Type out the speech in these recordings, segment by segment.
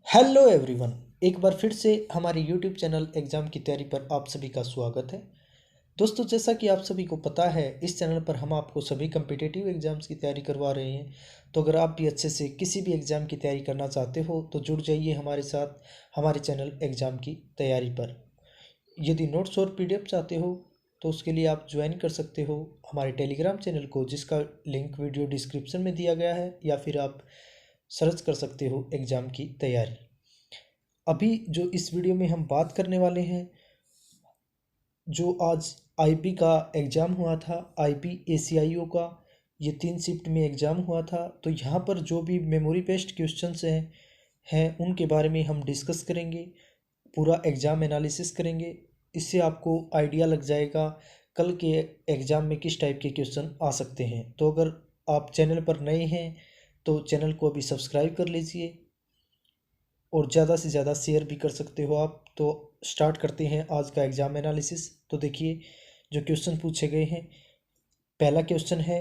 Hello everyone. एक बार फिर से हमारे यूट्यूब चैनल एग्ज़ाम की तैयारी पर आप सभी का स्वागत है। दोस्तों, जैसा कि आप सभी को पता है, इस चैनल पर हम आपको सभी कम्पिटिटिव एग्ज़ाम्स की तैयारी करवा रहे हैं। तो अगर आप भी अच्छे से किसी भी एग्ज़ाम की तैयारी करना चाहते हो तो जुड़ जाइए हमारे साथ हमारे चैनल एग्ज़ाम की तैयारी पर। यदि नोट्स और पीडीएफ चाहते हो तो उसके लिए आप ज्वाइन कर सकते हो हमारे टेलीग्राम चैनल को, जिसका लिंक वीडियो डिस्क्रिप्शन में दिया गया है, या फिर आप सर्च कर सकते हो एग्ज़ाम की तैयारी। अभी जो इस वीडियो में हम बात करने वाले हैं, जो आज आईपी का एग्ज़ाम हुआ था, आईपी एसीआईओ का, ये 3 शिफ्ट में एग्ज़ाम हुआ था। तो यहाँ पर जो भी मेमोरी बेस्ड क्वेश्चंस हैं उनके बारे में हम डिस्कस करेंगे, पूरा एग्ज़ाम एनालिसिस करेंगे। इससे आपको आइडिया लग जाएगा कल के एग्ज़ाम में किस टाइप के क्वेश्चन आ सकते हैं। तो अगर आप चैनल पर नए हैं तो चैनल को अभी सब्सक्राइब कर लीजिए और ज़्यादा से ज़्यादा शेयर भी कर सकते हो आप। तो स्टार्ट करते हैं आज का एग्ज़ाम एनालिसिस। तो देखिए जो क्वेश्चन पूछे गए हैं। पहला क्वेश्चन है,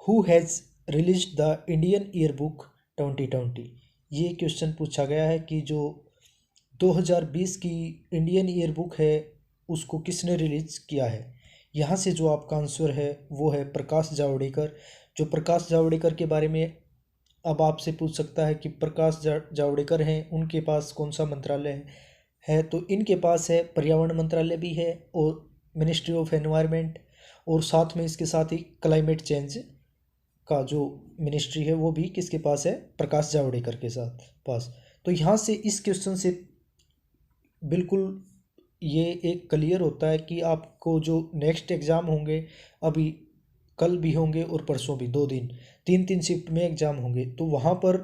who has release the Indian year book 2020। ये क्वेश्चन पूछा गया है कि जो 2020 की इंडियन ईयर बुक है उसको किसने रिलीज किया है। यहाँ से जो आपका आंसर है वो है प्रकाश जावड़ेकर। जो प्रकाश जावड़ेकर के बारे में अब आपसे पूछ सकता है कि प्रकाश जावड़ेकर हैं, उनके पास कौन सा मंत्रालय है। तो इनके पास है पर्यावरण मंत्रालय भी है और मिनिस्ट्री ऑफ एनवायरनमेंट, और साथ में इसके साथ ही क्लाइमेट चेंज का जो मिनिस्ट्री है वो भी किसके पास है, प्रकाश जावड़ेकर के साथ पास। तो यहाँ से इस क्वेश्चन से बिल्कुल ये एक क्लियर होता है कि आपको जो नेक्स्ट एग्ज़ाम होंगे, अभी कल भी होंगे और परसों भी, 2 दिन, 3 शिफ्ट में एग्ज़ाम होंगे, तो वहाँ पर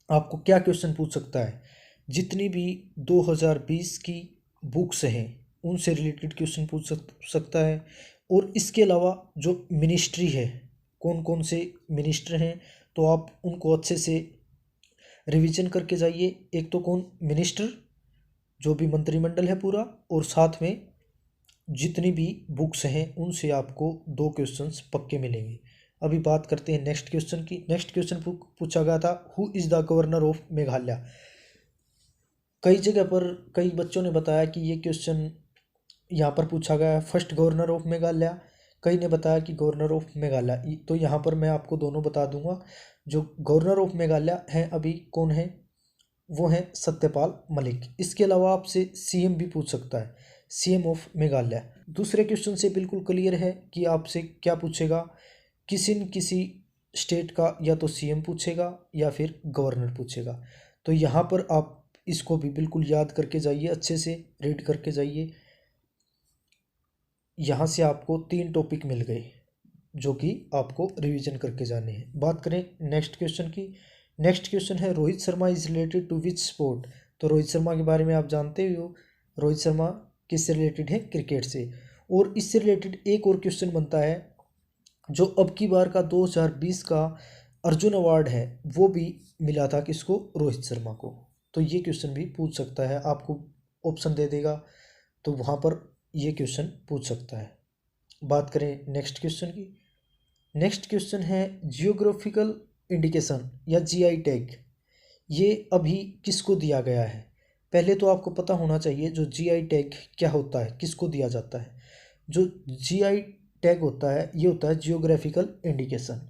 आपको क्या क्वेश्चन पूछ सकता है। जितनी भी 2020 की बुक्स हैं उनसे रिलेटेड क्वेश्चन पूछ सकता है। और इसके अलावा जो मिनिस्ट्री है, कौन कौन से मिनिस्टर हैं, तो आप उनको अच्छे से रिवीजन करके जाइए। एक तो कौन मिनिस्टर, जो भी मंत्रिमंडल है पूरा, और साथ में जितनी भी बुक्स हैं उनसे आपको 2 क्वेश्चंस पक्के मिलेंगे। अभी बात करते हैं नेक्स्ट क्वेश्चन की। नेक्स्ट क्वेश्चन पूछा गया था, who is the governor of Meghalaya. कई जगह पर कई बच्चों ने बताया कि ये क्वेश्चन यहाँ पर पूछा गया है फर्स्ट गवर्नर ऑफ मेघालय, कई ने बताया कि गवर्नर ऑफ मेघालय। तो यहाँ पर मैं आपको दोनों बता दूंगा। जो गवर्नर ऑफ मेघालय हैं अभी कौन है, वो है सत्यपाल मलिक। इसके अलावा आपसे सीएम भी पूछ सकता है, सीएम ऑफ मेघालय। दूसरे क्वेश्चन से बिल्कुल क्लियर है कि आपसे क्या पूछेगा, किसी न किसी स्टेट का या तो सीएम पूछेगा या फिर गवर्नर पूछेगा। तो यहाँ पर आप इसको भी बिल्कुल याद करके जाइए, अच्छे से रीड करके जाइए। यहाँ से आपको 3 टॉपिक मिल गए जो कि आपको रिवीजन करके जाने हैं। बात करें नेक्स्ट क्वेश्चन की। नेक्स्ट क्वेश्चन है, Rohit Sharma is related to which sport. तो रोहित शर्मा के बारे में आप जानते ही हो, रोहित शर्मा किससे रिलेटेड है, क्रिकेट से। और इससे रिलेटेड एक और क्वेश्चन बनता है, जो अब की बार का 2020 का अर्जुन अवार्ड है वो भी मिला था किसको, रोहित शर्मा को। तो ये क्वेश्चन भी पूछ सकता है, आपको ऑप्शन दे देगा तो वहाँ पर ये क्वेश्चन पूछ सकता है। बात करें नेक्स्ट क्वेश्चन की। नेक्स्ट क्वेश्चन है, जियोग्राफिकल इंडिकेशन या जीआई टैग, ये अभी किसको दिया गया है। पहले तो आपको पता होना चाहिए जो जीआई टैग क्या होता है, किसको दिया जाता है। जो जीआई टैग होता है ये होता है जियोग्राफिकल इंडिकेशन।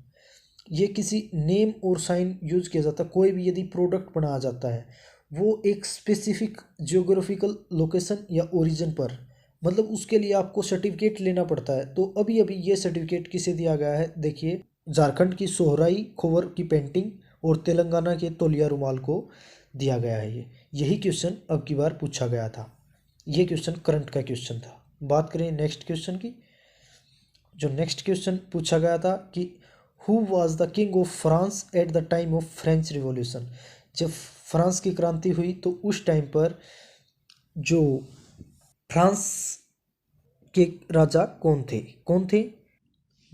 ये किसी नेम और साइन यूज किया जाता है। कोई भी यदि प्रोडक्ट बनाया जाता है वो एक स्पेसिफिक जियोग्राफिकल लोकेशन या ओरिजिन पर, मतलब उसके लिए आपको सर्टिफिकेट लेना पड़ता है। तो अभी अभी ये सर्टिफिकेट किसे दिया गया है, देखिए, झारखंड की सोहराई खोवर की पेंटिंग और तेलंगाना के तौलिया रुमाल को दिया गया है। ये यही क्वेश्चन अब की बार पूछा गया था। ये क्वेश्चन करंट का क्वेश्चन था। बात करें नेक्स्ट क्वेश्चन की। जो नेक्स्ट क्वेश्चन पूछा गया था कि who was the king of France at the time of French revolution. जब फ्रांस की क्रांति हुई तो उस टाइम पर जो फ्रांस के राजा कौन थे।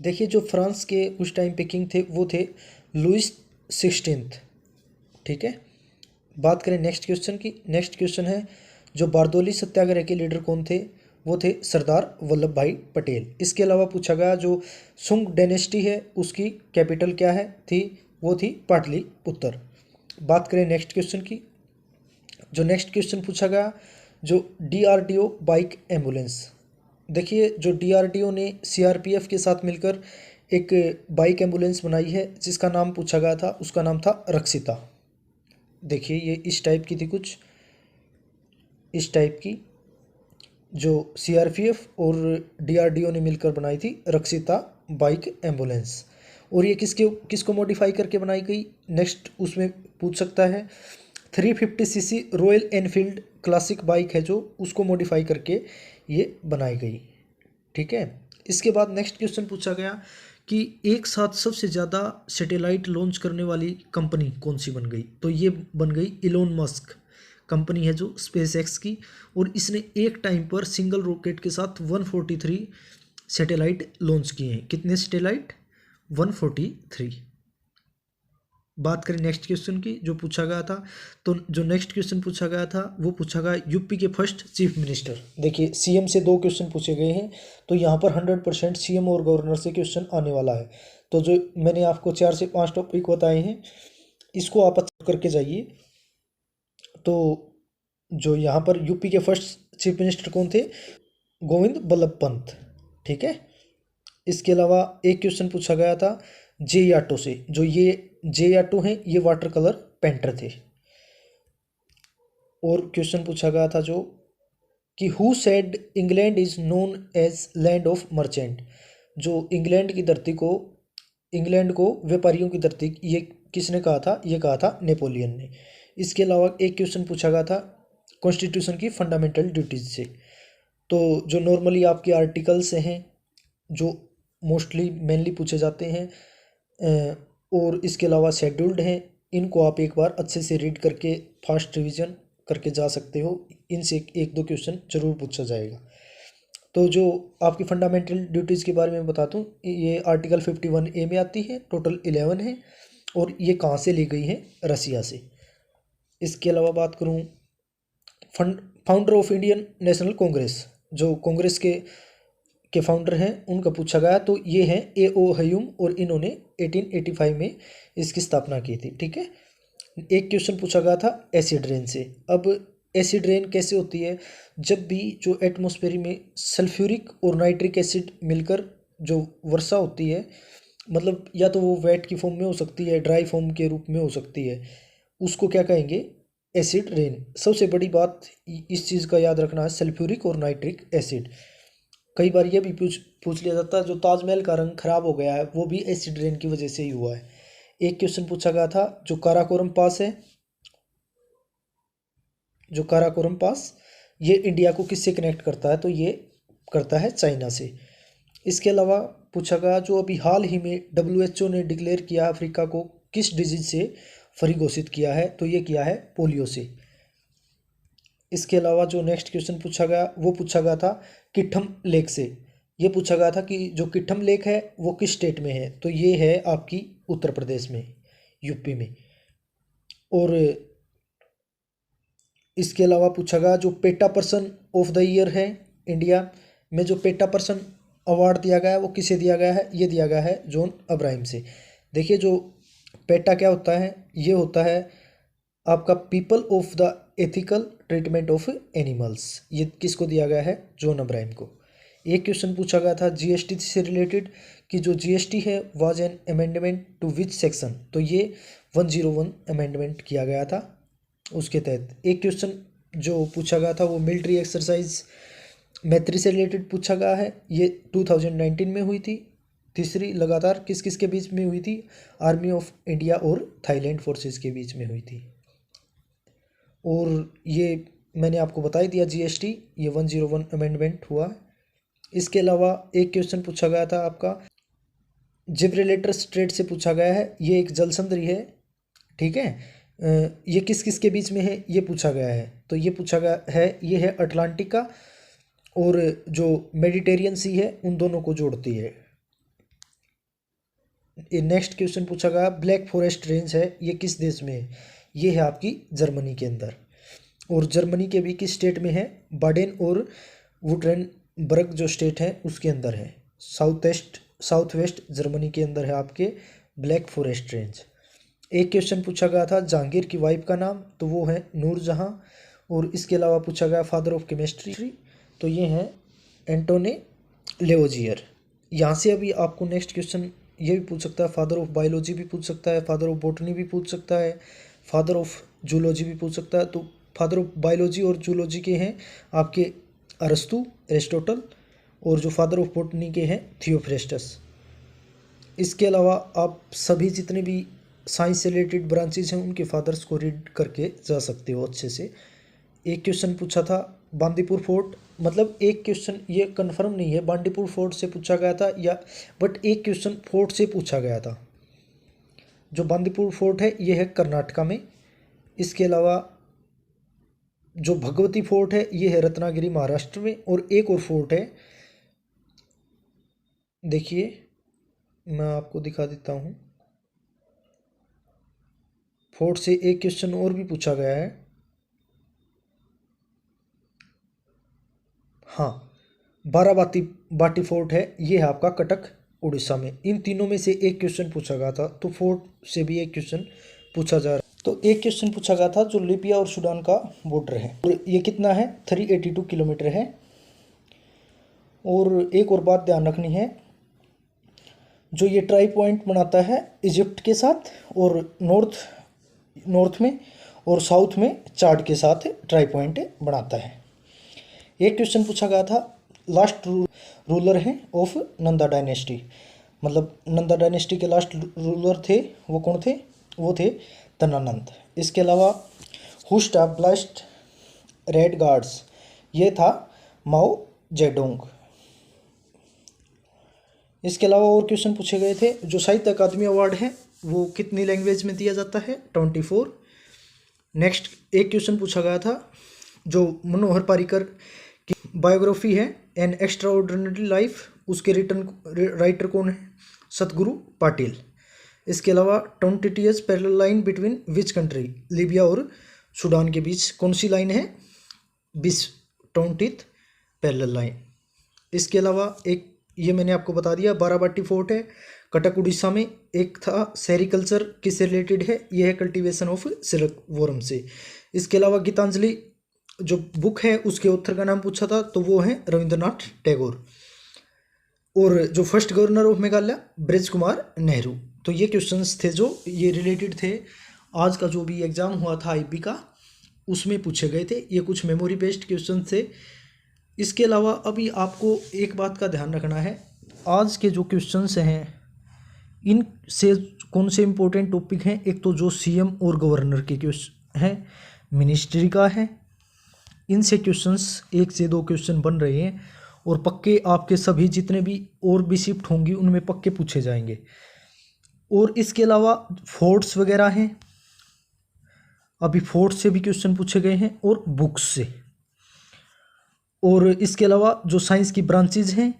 देखिए, जो फ्रांस के उस टाइम पे किंग थे वो थे लुइस 16। ठीक है। बात करें नेक्स्ट क्वेश्चन की। नेक्स्ट क्वेश्चन है, जो बारदोली सत्याग्रह के लीडर कौन थे, वो थे सरदार वल्लभ भाई पटेल। इसके अलावा पूछा गया जो सुंग डायनेस्टी है उसकी कैपिटल क्या है, वो थी पाटलिपुत्र। बात करें नेक्स्ट क्वेश्चन की। जो नेक्स्ट क्वेश्चन पूछा गया, जो DRDO बाइक एम्बुलेंस। देखिए, जो DRDO ने CRPF के साथ मिलकर एक बाइक एम्बुलेंस बनाई है जिसका नाम पूछा गया था, उसका नाम था रक्षिता। देखिए, ये इस टाइप की थी, कुछ इस टाइप की, जो CRPF और DRDO ने मिलकर बनाई थी रक्षिता बाइक एम्बुलेंस। और ये किसको मॉडिफाई करके बनाई गई, नेक्स्ट उसमें पूछ सकता है। 350cc royal Enfield classic bike है जो, उसको मॉडिफाई करके ये बनाई गई। ठीक है। इसके बाद नेक्स्ट क्वेश्चन पूछा गया कि एक साथ सबसे ज़्यादा सैटेलाइट लॉन्च करने वाली कंपनी कौन सी बन गई। तो ये बन गई इलोन मस्क कंपनी है जो स्पेस एक्स की, और इसने एक टाइम पर सिंगल रॉकेट के साथ 143 सैटेलाइट लॉन्च किए हैं। कितने सैटेलाइट, 143। बात करें नेक्स्ट क्वेश्चन की जो पूछा गया था, तो जो नेक्स्ट क्वेश्चन पूछा गया था वो पूछा गया यूपी के फर्स्ट चीफ मिनिस्टर। देखिए, सीएम से 2 क्वेश्चन पूछे गए हैं, तो यहाँ पर 100% सीएम और गवर्नर से क्वेश्चन आने वाला है। तो जो मैंने आपको 4 से 5 टॉपिक बताए हैं, इसको आप अच्छे करके जाइए। तो जो यहाँ पर यूपी के फर्स्ट चीफ मिनिस्टर कौन थे, गोविंद बल्लभ पंत। ठीक है। इसके अलावा एक क्वेश्चन पूछा गया था जे याटो से, जो ये जे याटो हैं ये वाटर कलर पेंटर थे। और क्वेश्चन पूछा गया था जो कि who said England is known as land of merchant. जो इंग्लैंड को व्यापारियों की धरती, ये किसने कहा था, ये कहा था नेपोलियन ने। इसके अलावा एक क्वेश्चन पूछा गया था कॉन्स्टिट्यूशन की फंडामेंटल ड्यूटीज से। तो जो नॉर्मली आपके आर्टिकल्स हैं, जो मोस्टली मेनली पूछे जाते हैं, और इसके अलावा शेड्यूल्ड हैं, इनको आप एक बार अच्छे से रीड करके फास्ट रिवीजन करके जा सकते हो। इनसे एक दो क्वेश्चन जरूर पूछा जाएगा। तो जो आपकी फंडामेंटल ड्यूटीज़ के बारे में बताता हूँ, ये आर्टिकल 51A में आती है, टोटल 11 है, और ये कहाँ से ली गई है, रसिया से। इसके अलावा बात करूँ founder of Indian national Congress, जो कांग्रेस के फाउंडर हैं, उनका पूछा गया, तो ये हैं A.O. ह्यूम, और इन्होंने 1885 में इसकी स्थापना की थी। ठीक है। एक क्वेश्चन पूछा गया था एसिड रेन से। अब एसिड रेन कैसे होती है, जब भी जो एटमॉस्फेयर में सल्फ्यूरिक और नाइट्रिक एसिड मिलकर जो वर्षा होती है, मतलब या तो वो वेट की फॉर्म में हो सकती है, ड्राई फॉर्म के रूप में हो सकती है, उसको क्या कहेंगे, एसिड रेन। सबसे बड़ी बात इस चीज़ का याद रखना है, सल्फ्यूरिक और नाइट्रिक एसिड। कई बार ये भी पूछ लिया जाता है जो ताजमहल का रंग खराब हो गया है, वो भी एसिड रेन की वजह से ही हुआ है। एक क्वेश्चन पूछा गया था जो काराकोरम पास है, जो काराकोरम पास, ये इंडिया को किससे कनेक्ट करता है, तो ये करता है चाइना से। इसके अलावा पूछा गया जो अभी हाल ही में WHO ने डिक्लेयर किया अफ्रीका को किस डिजीज से फ्री घोषित किया है, तो ये किया है पोलियो से। इसके अलावा जो नेक्स्ट क्वेश्चन पूछा गया वो पूछा गया था किट्ठम लेक से। ये पूछा गया था कि जो किट्ठम लेक है वो किस स्टेट में है, तो ये है आपकी उत्तर प्रदेश में, यूपी में। और इसके अलावा पूछा गया जो PETA person of the year है इंडिया में, जो पेटा पर्सन अवार्ड दिया गया है वो किसे दिया गया है, ये दिया गया है जॉन अब्राहम से। देखिए, जो पेटा क्या होता है, ये होता है आपका people of the ethical treatment of animals. ये किसको दिया गया है, जॉन अब्राहम को। एक क्वेश्चन पूछा गया था जीएसटी से रिलेटेड कि जो जीएसटी है was an amendment to which section, तो ये 101 अमेंडमेंट किया गया था उसके तहत। एक क्वेश्चन जो पूछा गया था वो मिलिट्री एक्सरसाइज मैत्री से रिलेटेड पूछा गया है, ये 2019 में हुई थी। तीसरी लगातार किस किस के बीच में हुई थी, आर्मी ऑफ इंडिया और थाईलैंड फोर्सेस के बीच में हुई थी। और ये मैंने आपको बता ही दिया, जीएसटी ये 101 अमेंडमेंट हुआ। इसके अलावा एक क्वेश्चन पूछा गया था आपका जिब्राल्टर स्ट्रेट से पूछा गया है, ये एक जल संधि है। ठीक है। ये किस किस के बीच में है, ये पूछा गया है, तो ये पूछा गया है, ये है अटलांटिक का और जो मेडिटेरियन सी है, उन दोनों को जोड़ती है। नेक्स्ट क्वेश्चन पूछा गया ब्लैक फॉरेस्ट रेंज है, ये किस देश में है, ये है आपकी जर्मनी के अंदर। और जर्मनी के भी किस स्टेट में है, बाडेन और वुटेनबर्ग जो स्टेट है उसके अंदर है। साउथ वेस्ट जर्मनी के अंदर है आपके ब्लैक फॉरेस्ट रेंज। एक क्वेश्चन पूछा गया था जहांगीर की वाइफ का नाम, तो वो है नूरजहां। और इसके अलावा पूछा गया फादर ऑफ केमिस्ट्री, तो ये हैं एंटोने लेवोजियर। यहाँ से अभी आपको नेक्स्ट क्वेश्चन ये भी पूछ सकता है, फादर ऑफ बायोलॉजी भी पूछ सकता है, फादर ऑफ बॉटनी भी पूछ सकता है, फादर ऑफ जूलॉजी भी पूछ सकता है। तो फादर ऑफ बायोलॉजी और जूलॉजी के हैं आपके अरस्तु, एरिस्टोटल, और जो फादर ऑफ बॉटनी के हैं थियोफ्रेस्टस। इसके अलावा आप सभी जितने भी साइंस से रिलेटेड ब्रांचेज हैं उनके फादर्स को रीड करके जा सकते हो अच्छे से। एक क्वेश्चन पूछा था बांदीपुर फोर्ट, मतलब एक क्वेश्चन ये कंफर्म नहीं है बांदीपुर फोर्ट से पूछा गया था या, बट एक क्वेश्चन फोर्ट से पूछा गया था। जो बांदीपुर फोर्ट है ये है कर्नाटका में। इसके अलावा जो भगवती फोर्ट है ये है रत्नागिरी महाराष्ट्र में। और एक और फोर्ट है, देखिए मैं आपको दिखा देता हूँ। फोर्ट से एक क्वेश्चन और भी पूछा गया है, हाँ बाराबाती बाटी फोर्ट है, ये है आपका कटक उड़ीसा में। इन तीनों में से एक क्वेश्चन पूछा गया था, तो फोर्ट से भी एक क्वेश्चन पूछा जा रहा है। तो एक क्वेश्चन पूछा गया था जो लीबिया और सूडान का बॉर्डर है, और ये कितना है 382 किलोमीटर है। और एक और बात ध्यान रखनी है, जो ये ट्राई पॉइंट बनाता है इजिप्ट के साथ, और नॉर्थ में और साउथ में चार्ट के साथ ट्राई पॉइंट बनाता है। एक क्वेश्चन पूछा गया था लास्ट रूलर हैं ऑफ नंदा डायनेस्टी, मतलब नंदा डायनेस्टी के लास्ट रूलर थे वो कौन थे, वो थे धनानंद। इसके अलावा हु एस्टैब्लिश्ड रेड गार्ड्स, ये था माओ जेडोंग। इसके अलावा और क्वेश्चन पूछे गए थे, जो साहित्य अकादमी अवार्ड है वो कितनी लैंग्वेज में दिया जाता है, 24। नेक्स्ट एक क्वेश्चन पूछा गया था, जो मनोहर पारिकर की बायोग्राफी है एन एक्स्ट्राऑर्डिनरी लाइफ, उसके राइटर कौन है, सतगुरु पाटिल। इसके अलावा 20 parallel line between which country, Libya और सूडान के बीच कौन सी लाइन है, 20 पैरेलल लाइन। इसके अलावा एक ये मैंने आपको बता दिया बाराबाटी फोर्ट है कटक उड़ीसा में। एक था सेरिकल्चर किससे रिलेटेड है, ये है कल्टीवेशन ऑफ सिल्क वॉर्म से। इसके अलावा गीतांजलि जो बुक है उसके ऑथर का नाम पूछा था, तो वो है रविंद्रनाथ टैगोर। और जो first governor of Meghalaya Braj Kumar Nehru. तो ये क्वेश्चंस थे जो ये रिलेटेड थे। आज का जो भी एग्ज़ाम हुआ था आईबी का उसमें पूछे गए थे, ये कुछ मेमोरी बेस्ड क्वेश्चन थे। इसके अलावा अभी आपको एक बात का ध्यान रखना है, आज के जो क्वेश्चंस हैं इन से कौन से इम्पोर्टेंट टॉपिक हैं, एक तो जो सीएम और गवर्नर के क्वेश्चन हैं, मिनिस्ट्री का है, इनसे क्वेश्चंस 1 से 2 क्वेश्चन बन रहे हैं, और पक्के आपके सभी जितने भी और भी शिफ्ट होंगी उनमें पक्के पूछे जाएंगे। और इसके अलावा फोर्ट्स वगैरह हैं, अभी फोर्ट से भी क्वेश्चन पूछे गए हैं और बुक्स से। और इसके अलावा जो साइंस की ब्रांचेज हैं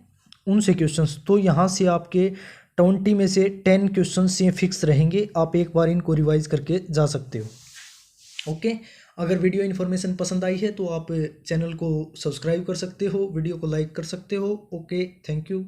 उनसे क्वेश्चंस, तो यहाँ से आपके 20 में से 10 क्वेश्चंस ये फिक्स रहेंगे, आप एक बार इनको रिवाइज करके जा सकते हो। ओके, अगर वीडियो इन्फॉर्मेशन पसंद आई है तो आप चैनल को सब्सक्राइब कर सकते हो, वीडियो को लाइक कर सकते हो। Okay, thank you.